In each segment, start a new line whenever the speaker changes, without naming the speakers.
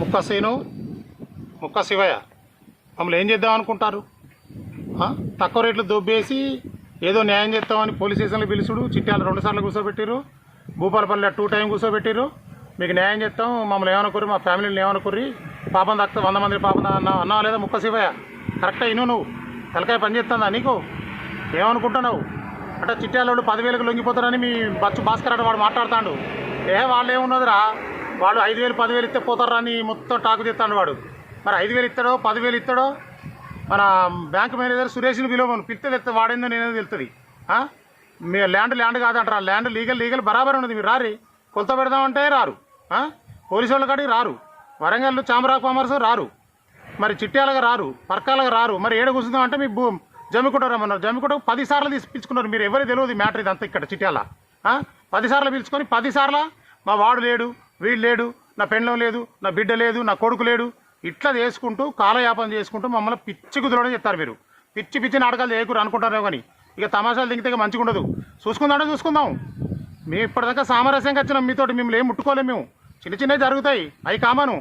ముక్క సీను, ముక్క శివయ్య మమ్మల్ని ఏం చేద్దాం అనుకుంటారు? తక్కువ రేట్లు దొబ్బేసి ఏదో న్యాయం చేస్తామని పోలీస్ స్టేషన్లో పిలుచుడు, చిట్యాలు 2 సార్లు కూర్చోబెట్టిరు, భూపాలపల్లి 2 టైం కూర్చోబెట్టిరు. మీకు న్యాయం చేస్తాం, మమ్మల్ని ఏమనుకుర్రి, మా ఫ్యామిలీని ఏమనుకుర్రి, పాపం దక్తా 100 మంది పాపం అన్నావా లేదా? ముక్క శివయ్య కరెక్టా? నువ్వు తలకాయ పని చేస్తుందా నీకు? ఏమనుకుంటున్నావు? అంటే చిట్యాలు 10,000కి లొంగిపోతారని మీ భాస్కర్ వాడు మాట్లాడుతాడు. వాళ్ళు ఏమున్నదిరా, వాడు 5,000 10,000 ఇస్తే పోతారా అని మొత్తం టాకు చేస్తాడు వాడు. మరి 5,000 ఇస్తాడో 10,000 ఇస్తాడో మన బ్యాంక్ మేనేజర్ సురేష్ని పిలువను, పిలిస్తే వాడేందో నేనేదో తెలుస్తుంది. మీ ల్యాండ్ కాదంటారా? ల్యాండ్ లీగల్ బరాబర్ ఉన్నది. మీరు రారి, కొలత పెడదామంటే రారు, పోలీసు వాళ్ళ కాడికి రారు, వరంగల్ చామరా కామర్స్ రారు, మరి చిట్యాలుగా రారు, పర్కాలుగా రారు. మరి ఏడ కూర్చుందాం అంటే మీ జమ్మికుంట రమ్మన్నారు. జమ్మికుంట 10 సార్లు తీసుకొచ్చుకున్నారు. మీరు ఎవరు తెలియదు మ్యాటర్ ఇదంతా. ఇక్కడ చిట్యాల 10 సార్లు పిలుచుకొని 10 సార్లు మా వాడు లేడు, వీడు లేడు, నా పెండ్లం లేదు, నా బిడ్డ లేదు, నా కొడుకు లేడు, ఇట్లా చేసుకుంటూ కాలయాపన చేసుకుంటూ మమ్మల్ని పిచ్చి కుదరడం చెప్తారు. మీరు పిచ్చి నాటకాలు చేయకూరు అనుకుంటారు. కానీ ఇక తమాషాలు దిగితే మంచిగా ఉండదు. చూసుకుందాం. మేము ఇప్పటిదాకా సామరస్యంగా వచ్చినాం మీతోటి. మిమ్మల్ని ఏం ముట్టుకోలేము మేము. చిన్నవి జరుగుతాయి, అవి కామను.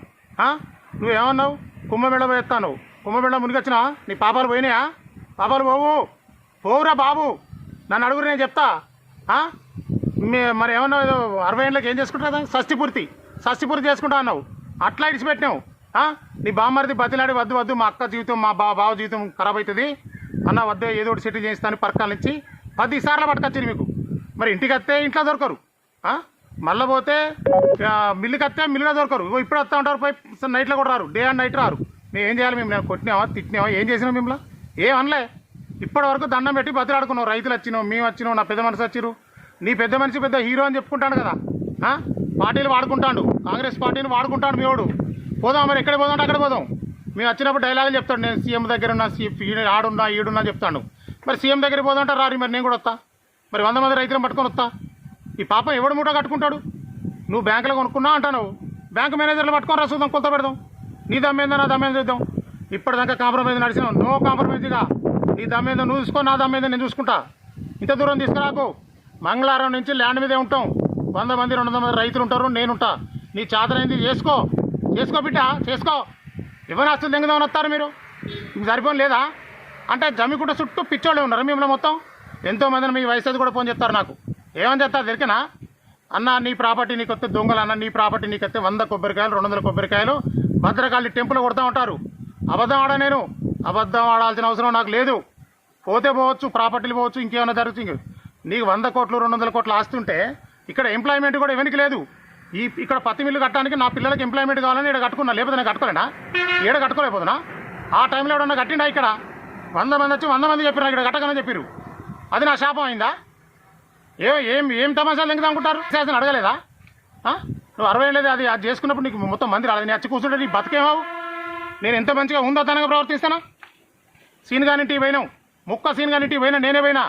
నువ్వేమన్నావు? కుంభమేళ పోయేస్తాను. కుంభమేళ మునిగొచ్చినా నీ పాపాలు పోయినాయా? పాపాలు పోవురా బాబు, నన్ను అడుగురు, నేను చెప్తా. మరి ఏమన్నావు? ఏదో 60 ఏళ్ళకి ఏం చేసుకుంటా? షష్ఠిపూర్తి చేసుకుంటా అన్నావు. అట్లా ఇడిచిపెట్టినావు. నీ బామ్మరిది బతిలాడి వద్దు మా అక్క జీవితం, మా బావ జీవితం ఖరాబ్ అవుతుంది అన్న, వద్దే ఏదో ఒకటి సెటిల్ చేస్తాను పర్కాల నుంచి 10 సార్లు పట్టుకొచ్చింది మీకు. మరి ఇంటికి వస్తే ఇంట్లో దొరకరు, మళ్ళీ పోతే మిల్లుకి వస్తే మిల్లులో దొరకరు. ఇప్పుడు వస్తూ ఉంటారు, పోయి నైట్లో కూడా రారు, డే అండ్ నైట్ రారు. మేము ఏం చేయాలి? మేము కొట్టినావా, తిట్టినావా, ఏం చేసినాం? మిమ్మల్ని ఏమనలే. ఇప్పటి వరకు దండం పెట్టి బతిలాడుకున్నావు. రైతులు వచ్చినావు, మేము వచ్చినావు, నా పెద్ద మనిషి వచ్చిరు. నీ పెద్ద మనిషి పెద్ద హీరో అని చెప్పుకుంటాడు కదా, పార్టీలు వాడుకుంటాడు, కాంగ్రెస్ పార్టీని వాడుకుంటాడు మీవాడు. పోదాం, మరి ఎక్కడ పోదాం అంటే అక్కడ పోదాం. మేము వచ్చినప్పుడు డైలాగులు చెప్తాడు, నేను సీఎం దగ్గర ఉన్నా, ఆడున్నా ఈడున్నా చెప్తాడు. మరి సీఎం దగ్గర పోదాంటే రారి, మరి నేను కూడా వస్తా. మరి 100 మంది రైతులను పట్టుకొని వస్తా. ఈ పాపం ఎవడు మూట కట్టుకుంటాడు? నువ్వు బ్యాంకులో కొనుక్కున్నా అంటావు, బ్యాంకు మేనేజర్లు పట్టుకొని రా, చూద్దాం, కొత్త పెడదాం. నీ దమ్మేందో నా దమ్మేందో చూద్దాం. ఇప్పటిదాకా కాంప్రమైజ్ నడిచినావు, నో కాంప్రమైజ్గా. నీ దమ్మేందో నువ్వు చూసుకో, నా దమ్మేందో నేను చూసుకుంటా. ఇంత దూరం తీసుకురాకు. మంగళవారం నుంచి ల్యాండ్ మీదే ఉంటాం. 100 మంది 200 మంది రైతులు ఉంటారు, నేనుంటా. నీ చాతనైంది చేసుకో బిడ్డ, చేసుకో. ఎవరు ఆస్తులు దెంగదామని వస్తారు మీరు? మీకు సరిపోని లేదా? అంటే జమ్మికుంట చుట్టూ పిచ్చోళ్ళే ఉన్నారు మిమ్మల్ని మొత్తం. ఎంతోమందిని మీ వయసు కూడా ఫోన్ చెప్తారు నాకు. ఏమని చెప్తారు దొరికినా? అన్న నీ ప్రాపర్టీ నీకు వస్తే దొంగలు, అన్న నీ ప్రాపర్టీ నీకు వస్తే 100 కొబ్బరికాయలు 200 కొబ్బరికాయలు భద్రకాళి టెంపుల్ కొడతా ఉంటారు. అబద్ధం ఆడ, నేను అబద్ధం ఆడాల్సిన అవసరం నాకు లేదు. పోతే పోవచ్చు, ప్రాపర్టీలు పోవచ్చు, ఇంకేమైనా జరుగుతుంది. నీకు 100 కోట్లు 200 కోట్లు ఆస్తుంటే ఇక్కడ ఎంప్లాయ్మెంట్ కూడా ఎవరికి లేదు. ఇక్కడ పత్తి మిల్లు కట్టడానికి నా పిల్లలకి ఎంప్లాయ్మెంట్ కావాలని ఇక్కడ కట్టుకున్నా, లేకపోతే నేను కట్టుకోలేనా? ఈడ కట్టుకోలేకపోతున్నా? ఆ టైంలో ఎవడన్నా కట్టిండా? ఇక్కడ 100 మంది వచ్చి 100 మంది చెప్పారు ఇక్కడ కట్టకని చెప్పారు. అది నా శాపం అయిందా? ఏం తమాషాలు ఎందుకు అనుకుంటారు? శాసనం అడగలేదా? నువ్వు 60 ఏళ్ళది అది చేసుకున్నప్పుడు నీకు మొత్తం మంది రాలేదు. నేను వచ్చి కూర్చుంటే నీ బతికేమావు? నేను ఎంత మంచిగా ఉందతనంగా ప్రవర్తిస్తానా? సీన్ గానింటికి పోయినావు, ముక్క సీన్ గానింటికి పోయినా, నేనే పోయినా.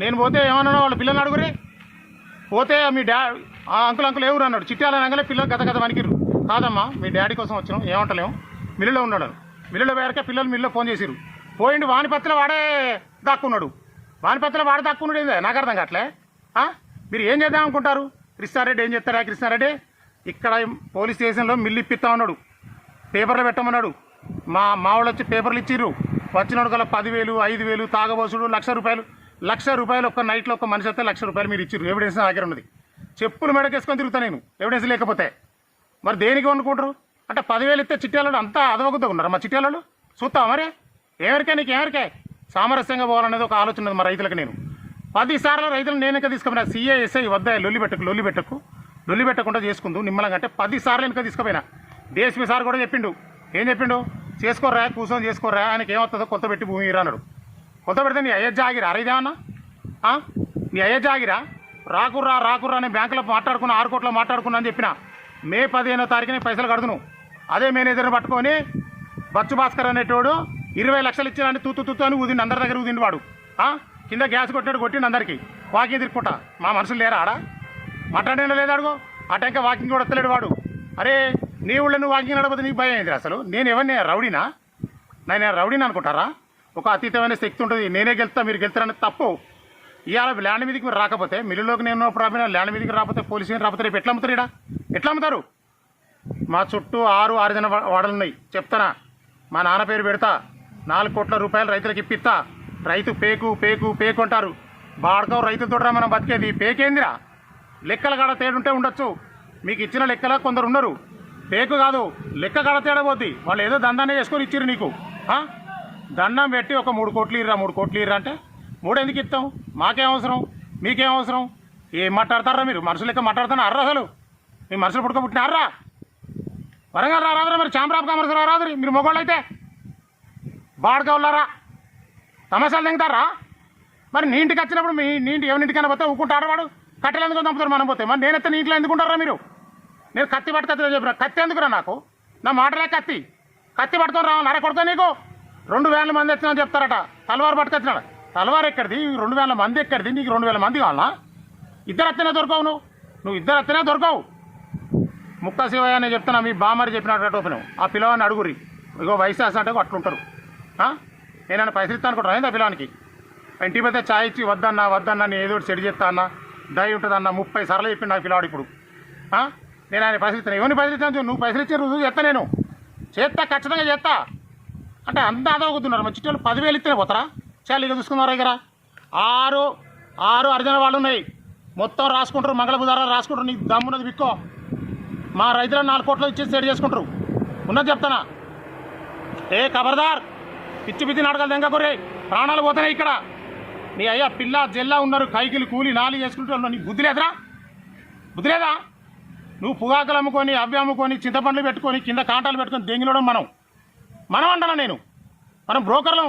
నేను పోతే ఏమన్నా వాళ్ళ పిల్లల్ని అడుగురే. పోతే మీ అంకుల్ ఎవరు అన్నాడు. చిట్యాల రంగలే పిల్లలు గత వణికిర్రు. కాదమ్మా, మీ డాడీ కోసం వచ్చినాం, ఏమంటలేము, మిల్లులో ఉన్నాడు. మిల్లులో వేరకే పిల్లలు మిల్లులో ఫోన్ చేసిరు. పోయిండు, వానిపత్తిలో వాడే దాక్కున్నాడు. వానిపత్తిలో వాడే దాక్కున్నాడు. ఏందే నాకు అర్థం కావట్లే. మీరు ఏం చేద్దాం అనుకుంటారు? కృష్ణారెడ్డి ఏం చెప్తారా? కృష్ణారెడ్డి ఇక్కడ పోలీస్ స్టేషన్లో మిల్లు ఇప్పిస్తా ఉన్నాడు, పేపర్లో పెట్టమన్నాడు. మా వాళ్ళు వచ్చి పేపర్లు ఇచ్చిర్రు. వచ్చినాడు కల్లా 10,000 5,000 తాగబోసుడు, ₹1,00,000 ఒక్క నైట్లో ఒక్క మనిషి వస్తే ₹1,00,000 మీరు ఇచ్చిర్రు. ఎవిడెన్స్ నా దగ్గర ఉన్నది. చెప్పులు మెడకేసుకొని తిరుగుతా నేను, ఎవిడెన్స్ లేకపోతే. మరి దేనికి అనుకుంటారు? అంటే 10,000 ఇస్తే చిట్యాలు అంతా అదవగుతా ఉన్నారు మా చిట్యాలు. చూస్తావా మరి? నీకు ఏమరికే సామరస్యంగా పోవాలనేది ఒక ఆలోచన ఉంది మా రైతులకు. నేను 10 సార్లు రైతులు నేనెక్క తీసుకుపోయినా. CASI వద్ద లొల్లి పెట్టకుండా చేసుకుందు నిమ్మలంగా. అంటే 10 సార్లు వెనక తీసుకుపోయినా. DSP సార్ కూడా చెప్పిండు. ఏం చెప్పిండు? చేసుకోర్రా, కూర్చొని చేసుకోర్రా, ఆయనకి ఏమవుతుందో కొత్త పెట్టి భూమి ఇరాన్నాడు. కొత్త పెడితే నీ అయ్యే జాగిరా? అరేదేమన్నా నీ అయ్యే జాగిరా? రాకుర్రా నేను బ్యాంకులో మాట్లాడుకున్నా, 6 కోట్లు మాట్లాడుకున్నా అని చెప్పిన. మే 15వ తారీఖున పైసలు కడుతును. అదే మేనేజర్ని పట్టుకొని బచ్చు భాస్కర్ అనేటోడు 20 లక్షలు ఇచ్చినా తూతు అని ఊదిండి, అందరి దగ్గర ఊదిండి వాడు. కింద గ్యాస్ కొట్టిండు అందరికీ. వాకింగ్ తిరుక్కుంటా. మా మనుషులు లేరా ఆడ? మాట్లాడేనా లేదా అడుగు? ఆ టైంకా వాకింగ్ కూడా వస్తలేడు వాడు. అరే నీ ఊళ్ళో నువ్వు వాకింగ్ నడపోతే నీకు భయం అయింది అసలు? నేను ఎవరిని రౌడీనా? నేను రౌడీని అనుకుంటారా? ఒక అతీతమైన శక్తి ఉంటుంది. నేనే గెలుస్తా, మీరు గెలుస్తారనేది తప్పు. ఇవాళ ల్యాండ్ మీదకి మీరు రాకపోతే, మిల్లులోకి నేను ప్రాబ్లం ల్యాండ్ మీదకి రాకపోతే, పోలీసులు రాకపోతే రేపు ఎట్లా అమ్ముతారు? ఎట్లా అమ్ముతారు? మా చుట్టూ 6 జన వాడలున్నాయి చెప్తానా. మా నాన్న పేరు పెడతా, 4 కోట్ల రూపాయలు రైతులకు ఇప్పిస్తా. రైతు పేకు పేకు పేకు అంటారు. బాడకం రైతులతోటరా మనం బతికేది. పేకేందిరా? లెక్కల కాడ తేడుంటే ఉండొచ్చు. మీకు ఇచ్చిన లెక్కల కొందరు ఉన్నారు. పేకు కాదు, లెక్క కాడ తేడా పోద్ది. వాళ్ళు ఏదో దందానే చేసుకొని ఇచ్చిర్రు నీకు. దండం పెట్టి ఒక 3 కోట్లు ఇర్రా, 3 కోట్లు ఇర్రా అంటే 3 ఎందుకు ఇస్తాం? మాకేం అవసరం, మీకేం అవసరం? ఏం మాట్లాడతారా మీరు? మనుషులు లెక్క మాట్లాడుతున్నా అర్రా? అసలు మీ మనుషులు పుట్టుకపుట్టినారా? వరంగల్ రారాదురా మరి, చాంబ్రాబ్ కామర్స్ రారాదురి మీరు మొగోళ్ళు అయితే. బాడక ఉన్నారా? సమస్యలు తెంగుతారా? మరి నీ ఇంటికి వచ్చినప్పుడు మీ ఇంటి ఎవరింటికైనా పోతే ఊకుంటూ ఆడవాడు కట్టెలు ఎందుకు చంపుతారు మనం పోతే? మరి నేనైతే నీ ఇంట్లో ఎందుకుంటారా మీరు? నేను కత్తి పట్టుకత్తి చెప్పిన. కత్తి ఎందుకురా నాకు? నా మాటలే కత్తి. కత్తి పట్టుకొని రా నర కొడుతా నీకు. 2,000 మంది వచ్చినా చెప్తారట. తలవారు పట్టుకొచ్చినాడు. తలవారు ఎక్కడిది? 2,000 మంది ఎక్కడిది? నీకు 2,000 మంది కావాలా? ఇద్దరు అత్తనే దొరకవు. నువ్వు ఇద్దరు అత్తనే దొరకవు. ముక్తా శివయ్య అని చెప్తున్నా, మీ బామ్మరి చెప్పినట్టు ఓపెన్. ఆ పిల్లవాడిని అడుగురి. ఇగో వయసు అంటే అట్లుంటారు. నేనన్నా పైసలు ఇస్తాను అనుకుంటాను ఆ పిల్లవానికి. ఇంటి పెద్ద ఛాయ్ ఇచ్చి వద్దన్నా నేను ఏదో ఒకటి సెట్ చేస్తా అన్న, దయ ఉంటుందన్న 30 సార్లు చెప్పిండు నాకు పిల్లవాడు. ఇప్పుడు నేను ఆయన పైసలు ఇస్తాను. ఎవరిని పైసలు ఇస్తాను? నువ్వు పైసలు ఇచ్చే రుజువు చేస్తా, నేను చేస్తా, ఖచ్చితంగా చేస్తా అంటే అంత అదవుతున్నారు. మా చిట్టి వాళ్ళు 10,000 ఇస్తేనే పోతారా? చాలు ఇక చూసుకున్నారు దగ్గర 6 అర్జన వాళ్ళు ఉన్నాయి. మొత్తం రాసుకుంటారు, మంగళ బుధారాలు రాసుకుంటారు. నీకు దమ్మున్నది బిక్కో. మా రైతులను 4 కోట్లు ఇచ్చేసి సెట్ చేసుకుంటారు. ఉన్నది చెప్తానా. ఏ ఖబర్దార్, పిచ్చి నాటకాలు దెంగకురే, ప్రాణాలు పోతున్నాయి ఇక్కడ. నీ అయ్యా పిల్ల జెల్లా ఉన్నారు, కైకిలు కూలి నాలి చేసుకుంటూ. నీకు బుద్ధి లేదురా? బుద్ధి లేదా? నువ్వు పుగాకులు అమ్ముకొని, అవి అమ్ముకొని, చింతపండ్లు పెట్టుకొని, కింద కాంటాలు పెట్టుకొని దెంగిలోడం మనం అంటానా నేను. మనం బ్రోకర్లం.